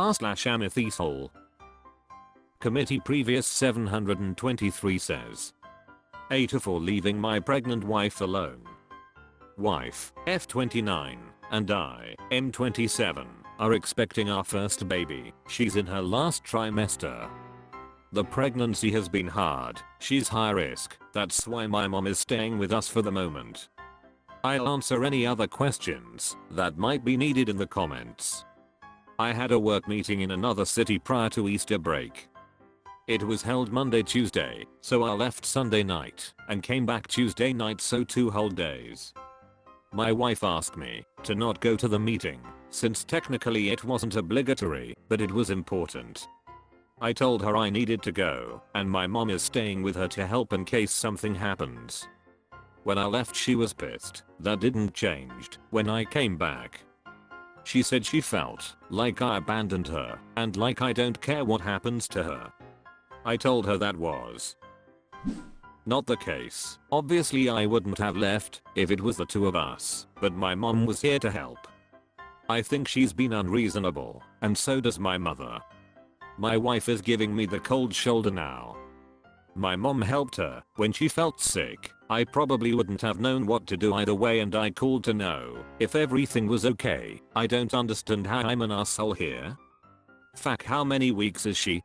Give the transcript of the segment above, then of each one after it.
r/AmItheAsshole. Committee previous 723 says. AITA for leaving my pregnant wife alone. Wife, F29, and I, M27, are expecting our first baby. She's in her last trimester. The pregnancy has been hard, she's high risk, that's why my mom is staying with us for the moment. I'll answer any other questions that might be needed in the comments. I had a work meeting in another city prior to Easter break. It was held Monday-Tuesday, so I left Sunday night and came back Tuesday night, so 2 whole days. My wife asked me to not go to the meeting since technically it wasn't obligatory, but it was important. I told her I needed to go and my mom is staying with her to help in case something happens. When I left she was pissed. That didn't change when I came back. She said she felt like I abandoned her and like I don't care what happens to her. I told her that was not the case. Obviously I wouldn't have left if it was the two of us, but my mom was here to help. I think she's been unreasonable, and so does my mother. My wife is giving me the cold shoulder now. My mom helped her when she felt sick. I probably wouldn't have known what to do either way, and I called to know if everything was okay. I don't understand how I'm an asshole here. Fuck, how many weeks is she?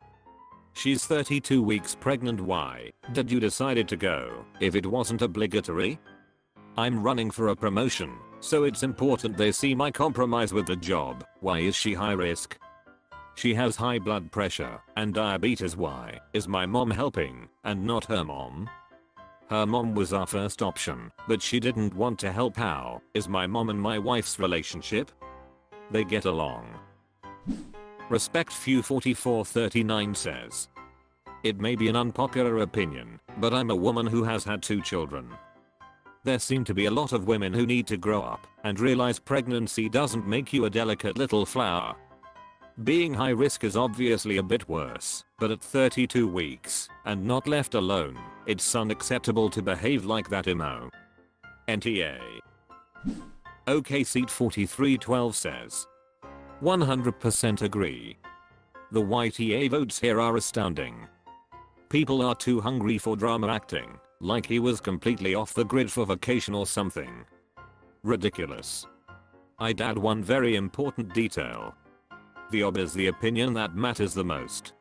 She's 32 weeks pregnant. Why did you decide to go if it wasn't obligatory? I'm running for a promotion, so it's important they see my compromise with the job. Why is she high risk? She has high blood pressure and diabetes. Why is my mom helping and not her mom? Her mom was our first option, but she didn't want to help. How is my mom and my wife's relationship? They get along. Respect Few 4439 says. It may be an unpopular opinion, but I'm a woman who has had 2 children. There seem to be a lot of women who need to grow up and realize pregnancy doesn't make you a delicate little flower. Being high risk is obviously a bit worse, but at 32 weeks and not left alone, it's unacceptable to behave like that. NTA. OK Seat 4312 says. 100% agree. The YTA votes here are astounding. People are too hungry for drama, acting like he was completely off the grid for vacation or something. Ridiculous. I'd add one very important detail. The ob is the opinion that matters the most.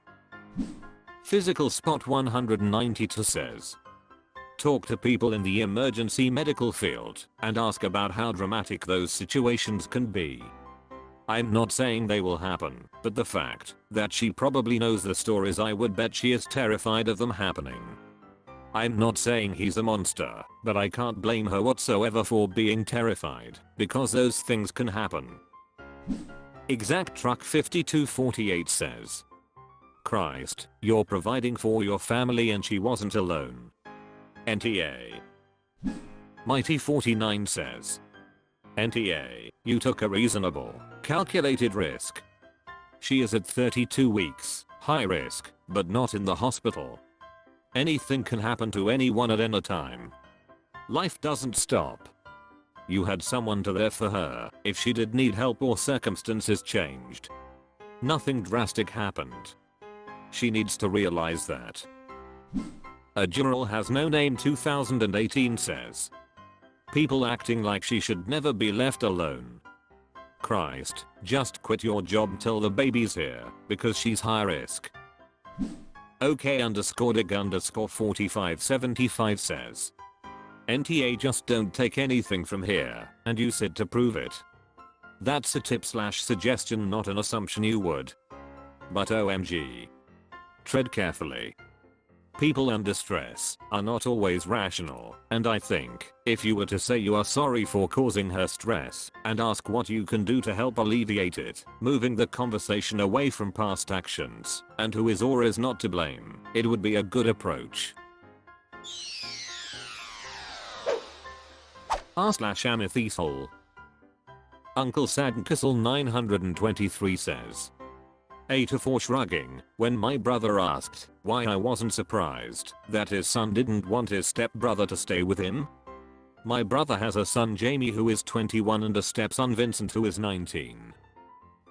Physical Spot 192 says. Talk to people in the emergency medical field and ask about how dramatic those situations can be. I'm not saying they will happen, but the fact that she probably knows the stories, I would bet she is terrified of them happening. I'm not saying he's a monster, but I can't blame her whatsoever for being terrified, because those things can happen. Exact Truck 5248 says. Christ, you're providing for your family and she wasn't alone. NTA. Mighty 49 says. NTA, you took a reasonable, calculated risk. She is at 32 weeks, high risk, but not in the hospital. Anything can happen to anyone at any time. Life doesn't stop. You had someone to there for her if she did need help or circumstances changed. Nothing drastic happened. She needs to realize that. A Juror Has No Name 2018 says. People acting like she should never be left alone. Christ, just quit your job till the baby's here, because she's high risk. OK_dig_4575 says. NTA, just don't take anything from here, and use it to prove it. That's a tip/suggestion, not an assumption you would. But OMG. Tread carefully. People in distress are not always rational, and I think if you were to say you are sorry for causing her stress and ask what you can do to help alleviate it, moving the conversation away from past actions and who is or is not to blame, it would be a good approach. r/AmItheAsshole. Uncle Sadnkissel 923 says. AITA for shrugging. When my brother asked why I wasn't surprised that his son didn't want his stepbrother to stay with him. My brother has a son Jamie who is 21 and a stepson Vincent who is 19.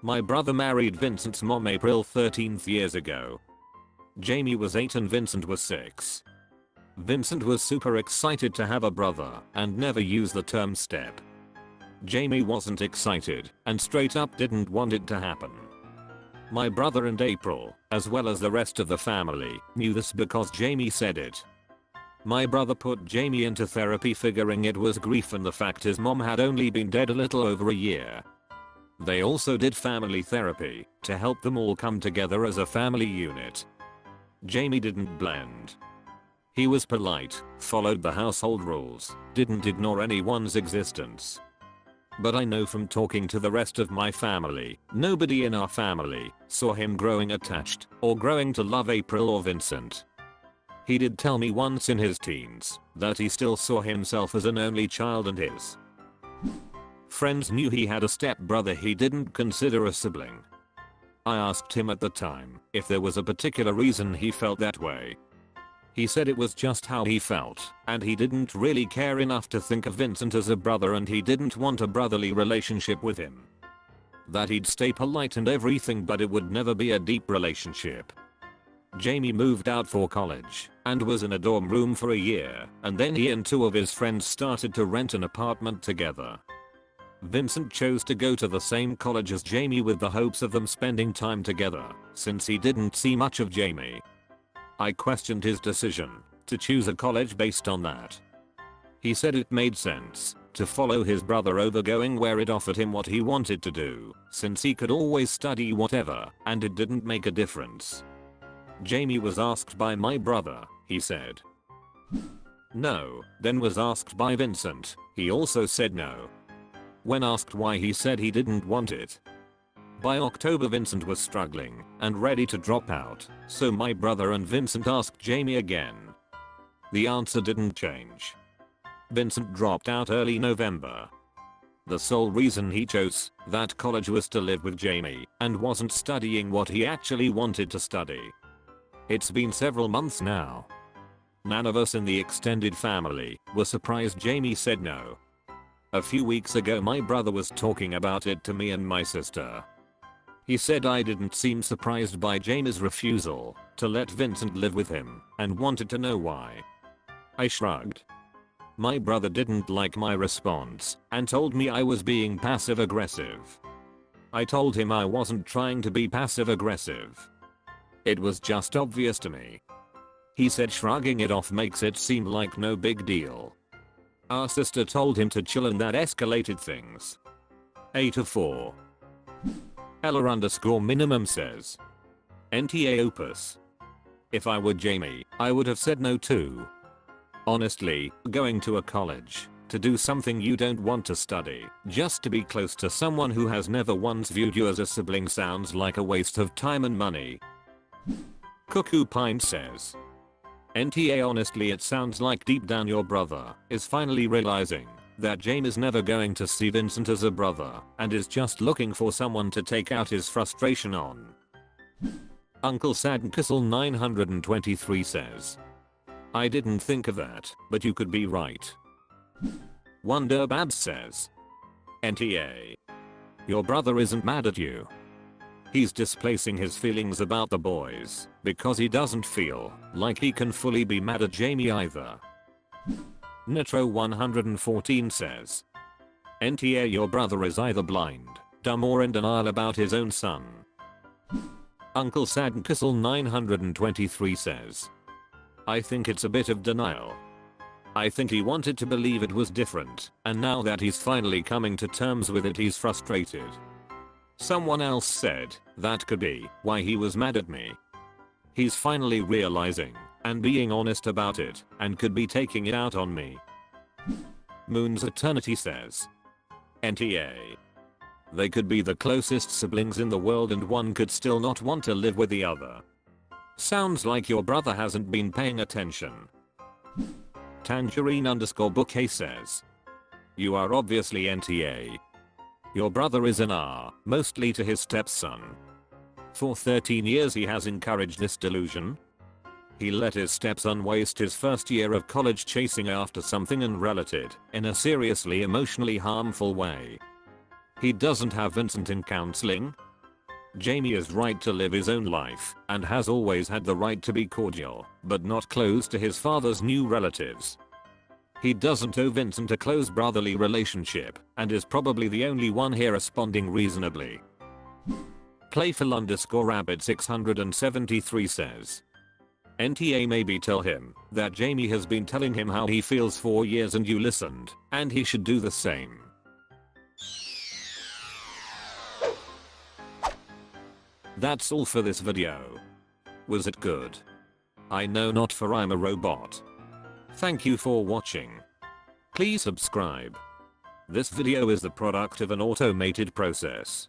My brother married Vincent's mom April 13th years ago. Jamie was 8 and Vincent was 6. Vincent was super excited to have a brother and never used the term step. Jamie wasn't excited and straight up didn't want it to happen. My brother and April, as well as the rest of the family, knew this because Jamie said it. My brother put Jamie into therapy figuring it was grief and the fact his mom had only been dead a little over a year. They also did family therapy to help them all come together as a family unit. Jamie didn't blend. He was polite, followed the household rules, didn't ignore anyone's existence. But I know from talking to the rest of my family, nobody in our family saw him growing attached or growing to love April or Vincent. He did tell me once in his teens that he still saw himself as an only child and his friends knew he had a stepbrother he didn't consider a sibling. I asked him at the time if there was a particular reason he felt that way. He said it was just how he felt, and he didn't really care enough to think of Vincent as a brother and he didn't want a brotherly relationship with him. That he'd stay polite and everything but it would never be a deep relationship. Jamie moved out for college and was in a dorm room for a year, and then he and 2 of his friends started to rent an apartment together. Vincent chose to go to the same college as Jamie with the hopes of them spending time together, since he didn't see much of Jamie. I questioned his decision to choose a college based on that. He said it made sense to follow his brother over going where it offered him what he wanted to do, since he could always study whatever and it didn't make a difference. Jamie was asked by my brother, he said no, then was asked by Vincent, he also said no. When asked why he said he didn't want it. By October Vincent was struggling and ready to drop out, so my brother and Vincent asked Jamie again. The answer didn't change. Vincent dropped out early November. The sole reason he chose that college was to live with Jamie and wasn't studying what he actually wanted to study. It's been several months now. None of us in the extended family were surprised Jamie said no. A few weeks ago my brother was talking about it to me and my sister. He said I didn't seem surprised by Jamie's refusal to let Vincent live with him and wanted to know why. I shrugged. My brother didn't like my response and told me I was being passive aggressive. I told him I wasn't trying to be passive aggressive. It was just obvious to me. He said shrugging it off makes it seem like no big deal. Our sister told him to chill and that escalated things. AITA4. Ella_minimum says. NTA Opus. If I were Jamie, I would have said no too. Honestly, going to a college to do something you don't want to study just to be close to someone who has never once viewed you as a sibling sounds like a waste of time and money. Cuckoo Pine says. NTA honestly it sounds like deep down your brother is finally realizing that Jamie is never going to see Vincent as a brother and is just looking for someone to take out his frustration on. Uncle Sadnkissel 923 says. I didn't think of that, but you could be right. Wonder Babs says. NTA. Your brother isn't mad at you. He's displacing his feelings about the boys because he doesn't feel like he can fully be mad at Jamie either. Nitro 114 says. NTA your brother is either blind, dumb or in denial about his own son. Uncle Sadnkissel 923 says. I think it's a bit of denial. I think he wanted to believe it was different, and now that he's finally coming to terms with it he's frustrated. Someone else said that could be why he was mad at me. He's finally realizing and being honest about it and could be taking it out on me. Moon's Eternity says. NTA. They could be the closest siblings in the world and one could still not want to live with the other. Sounds like your brother hasn't been paying attention. Tangerine_bouquet says. You are obviously NTA. Your brother is an R, mostly to his stepson. For 13 years he has encouraged this delusion. He let his stepson waste his first year of college chasing after something unrelated in a seriously emotionally harmful way. He doesn't have Vincent in counseling. Jamie is right to live his own life and has always had the right to be cordial, but not close to his father's new relatives. He doesn't owe Vincent a close brotherly relationship and is probably the only one here responding reasonably. Playful_rabbit 673 says, NTA maybe tell him that Jamie has been telling him how he feels for years and you listened, and he should do the same. That's all for this video. Was it good? I know not, for I'm a robot. Thank you for watching. Please subscribe. This video is the product of an automated process.